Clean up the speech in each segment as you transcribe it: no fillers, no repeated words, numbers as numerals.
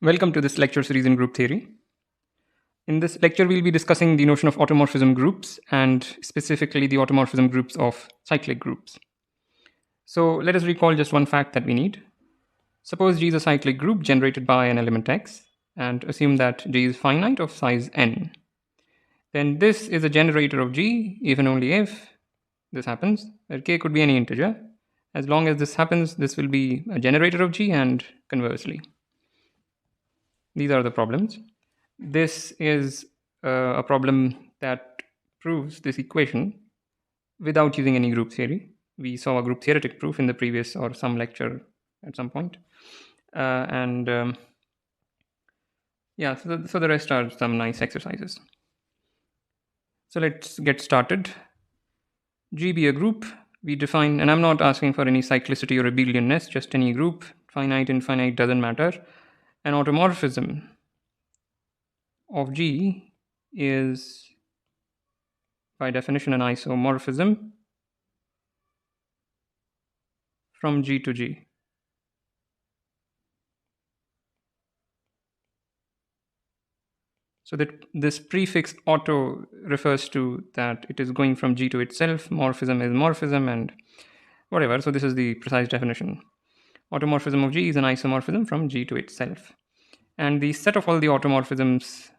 Welcome to this lecture series in group theory. In this lecture, we'll be discussing the notion of automorphism groups and specifically the automorphism groups of cyclic groups. So let us recall just one fact that we need. Suppose G is a cyclic group generated by an element X and assume that G is finite of size n. Then this is a generator of G if and only if this happens, where k could be any integer. As long as this happens, this will be a generator of G and conversely. These are the problems. This is a problem that proves this equation without using any group theory. We saw a group theoretic proof in the previous or some lecture at some point. Yeah, so the rest are some nice exercises. So let's get started. G be a group. We define, and I'm not asking for any cyclicity or abelianness, just any group. Finite, infinite, doesn't matter. An automorphism of G is, by definition, an isomorphism from G to G. So that this prefix auto refers to that it is going from G to itself. Morphism is morphism and whatever. So this is the precise definition. Automorphism of G is an isomorphism from G to itself. And the set of all the automorphisms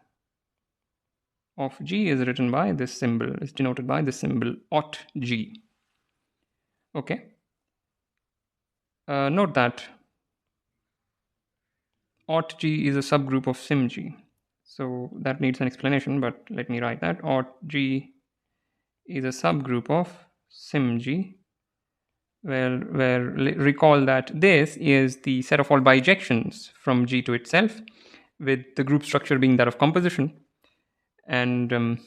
of G is written by this symbol, is denoted by this symbol aut G. Okay. Note that aut G is a subgroup of sim G. So that needs an explanation, but let me write that. Aut G is a subgroup of sim G, where recall that this is the set of all bijections from G to itself, with the group structure being that of composition. And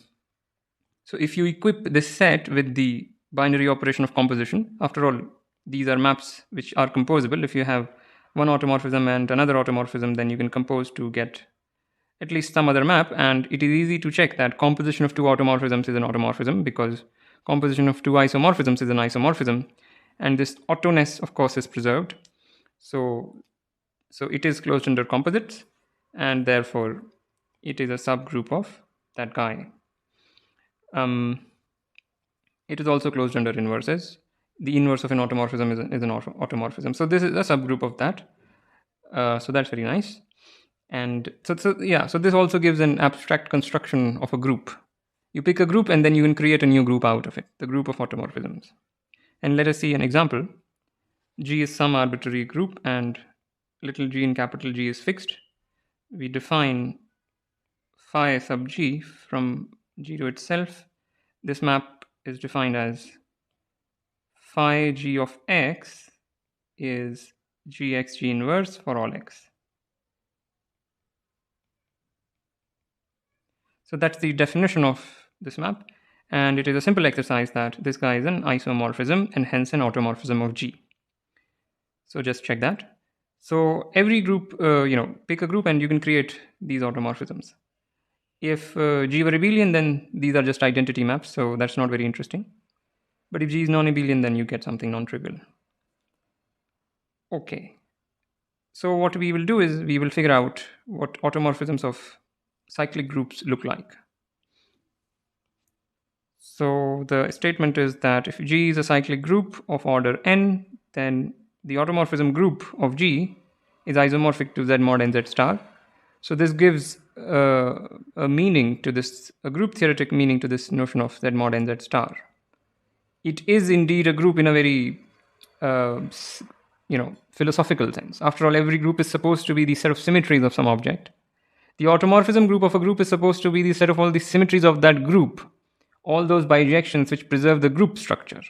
so if you equip this set with the binary operation of composition, after all, these are maps which are composable. If you have one automorphism and another automorphism, then you can compose to get at least some other map, and it is easy to check that composition of two automorphisms is an automorphism because composition of two isomorphisms is an isomorphism, and this autoness of course is preserved. So it is closed under composites, and therefore it is a subgroup of that guy. It is also closed under inverses. The inverse of an automorphism is an automorphism. So this is a subgroup of that. So that's very nice. And so this also gives an abstract construction of a group. You pick a group and then you can create a new group out of it, the group of automorphisms. And let us see an example. G is some arbitrary group and little g and capital G is fixed. We define phi sub G from G to itself. This map is defined as phi G of x is gx G inverse for all x. So that's the definition of this map. And it is a simple exercise that this guy is an isomorphism and hence an automorphism of G. So just check that. So every group, pick a group and you can create these automorphisms. If G were abelian, then these are just identity maps. So that's not very interesting. But if G is non-abelian, then you get something non-trivial. Okay. So what we will do is we will figure out what automorphisms of cyclic groups look like. So the statement is that if G is a cyclic group of order n, then the automorphism group of G is isomorphic to Z mod n Z star. So this gives a meaning to this, a group theoretic meaning to this notion of Z mod n Z star. It is indeed a group in a very philosophical sense. After all, every group is supposed to be the set of symmetries of some object. The automorphism group of a group is supposed to be the set of all the symmetries of that group, all those bijections which preserve the group structure.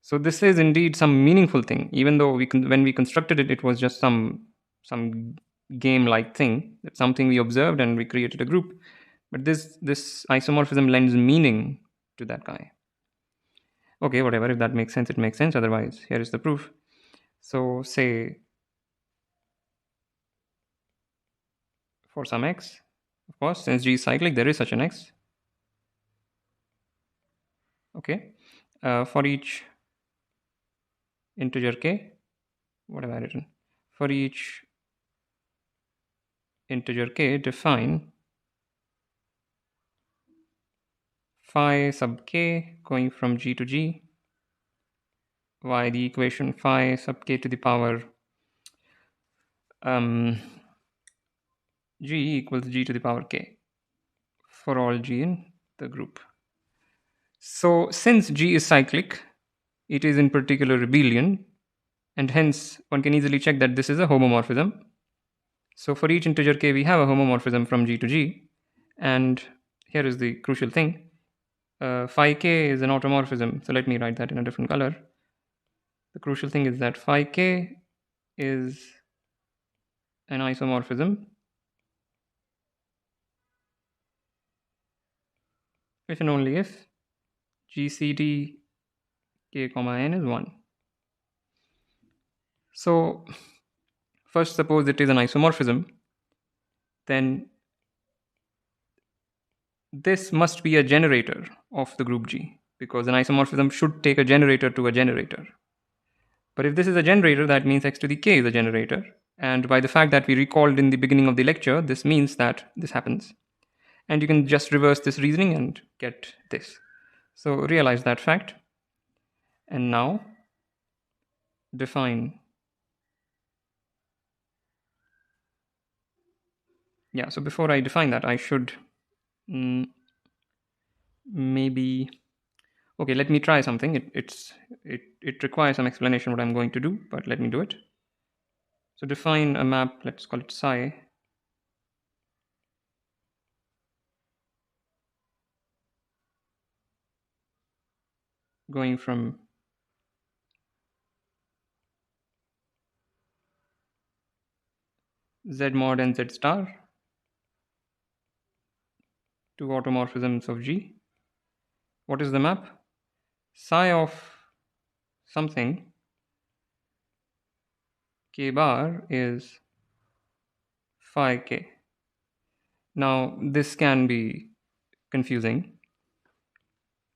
So this is indeed some meaningful thing, even though when we constructed it, it was just some game-like thing. It's something we observed and we created a group. But this isomorphism lends meaning to that guy. Okay, whatever. If that makes sense, it makes sense. Otherwise, here is the proof. So say for some x, of course, since G is cyclic, there is such an x. Okay. For each integer k, what have I written? For each integer k, define phi sub k going from g to g, y the equation phi sub k to the power g equals g to the power k for all g in the group. So since g is cyclic, it is in particular abelian, and hence one can easily check that this is a homomorphism. So for each integer k, we have a homomorphism from g to g, and here is the crucial thing. Phi k is an automorphism, so let me write that in a different color. The crucial thing is that phi k is an isomorphism if and only if GCD k comma n is 1. So first suppose it is an isomorphism, then this must be a generator of the group G, because an isomorphism should take a generator to a generator. But if this is a generator, that means x to the k is a generator. And by the fact that we recalled in the beginning of the lecture, this means that this happens. And you can just reverse this reasoning and get this. So realize that fact. And now define. Yeah, so before I define that, I should maybe... Okay, let me try something. It requires some explanation what I'm going to do, but let me do it. So define a map, let's call it psi, going from Z mod and Z star to automorphisms of G. What is the map? Psi of something k bar is phi k. Now this can be confusing.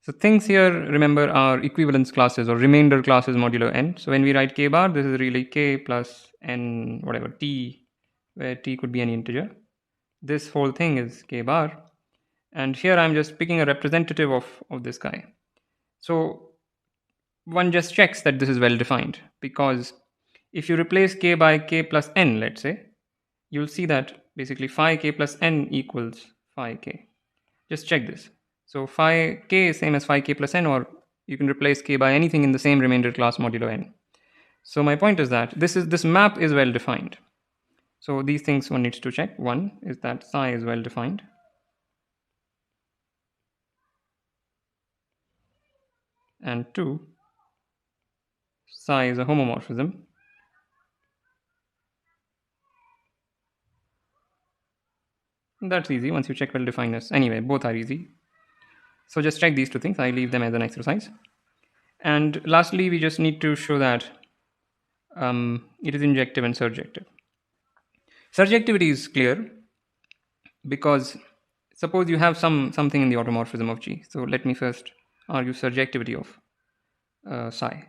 So things here, remember, are equivalence classes or remainder classes modulo n. So when we write k bar, this is really k plus n, whatever, t, where t could be any integer. This whole thing is k bar. And here I'm just picking a representative of this guy. So one just checks that this is well defined, because if you replace k by k plus n, let's say, you'll see that basically phi k plus n equals phi k. Just check this. So phi k is same as phi k plus n, or you can replace k by anything in the same remainder class modulo n. So my point is that this map is well defined. So these things one needs to check. One is that psi is well defined. And two, psi is a homomorphism. That's easy once you check well definedness. Anyway, both are easy. So just check these two things. I leave them as an exercise. And lastly, we just need to show that it is injective and surjective. Surjectivity is clear because suppose you have something in the automorphism of G. So let me first argue surjectivity of psi.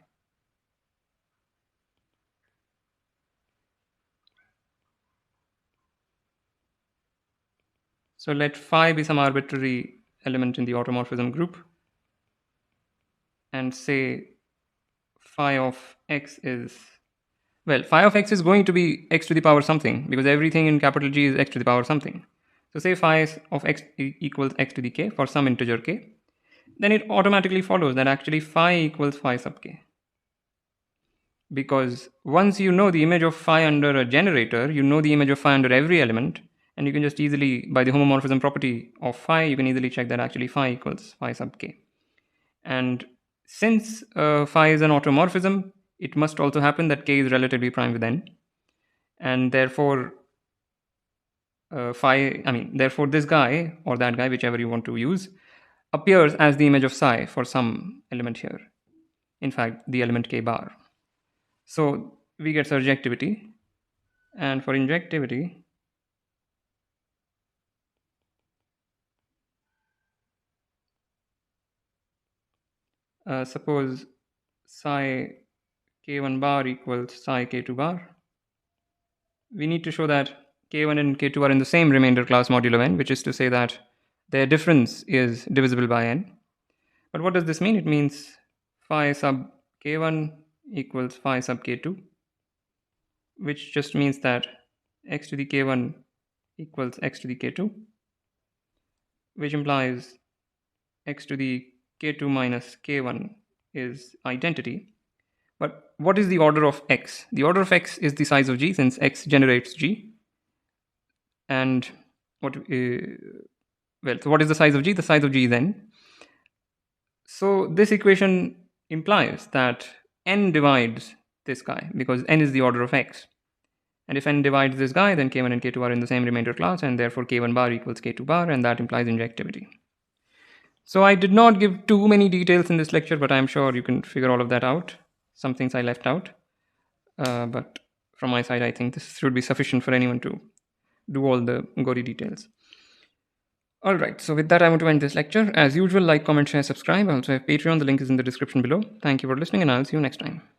So let phi be some arbitrary element in the automorphism group, and say phi of x is, well, phi of x is going to be x to the power something, because everything in capital G is x to the power something. So say phi of x equals x to the k for some integer k, then it automatically follows that actually phi equals phi sub k. Because once you know the image of phi under a generator, you know the image of phi under every element, and you can just easily, by the homomorphism property of phi, you can easily check that actually phi equals phi sub k. And since phi is an automorphism, it must also happen that k is relatively prime with n, and therefore therefore this guy or that guy, whichever you want to use, appears as the image of psi for some element here. In fact, the element k bar. So we get surjectivity, and for injectivity, suppose psi k1 bar equals psi k2 bar. We need to show that k1 and k2 are in the same remainder class modulo n, which is to say that their difference is divisible by n. But what does this mean? It means phi sub k1 equals phi sub k2, which just means that x to the k1 equals x to the k2, which implies x to the k2 minus k1 is identity. But what is the order of x? The order of x is the size of G, since x generates G. And what so what is the size of G? The size of G is n. So this equation implies that n divides this guy, because n is the order of x. And if n divides this guy, then k1 and k2 are in the same remainder class, and therefore k1 bar equals k2 bar, and that implies injectivity. So I did not give too many details in this lecture, but I'm sure you can figure all of that out. Some things I left out. But from my side, I think this should be sufficient for anyone to do all the gory details. All right, so with that, I want to end this lecture. As usual, like, comment, share, subscribe. I also have Patreon. The link is in the description below. Thank you for listening, and I'll see you next time.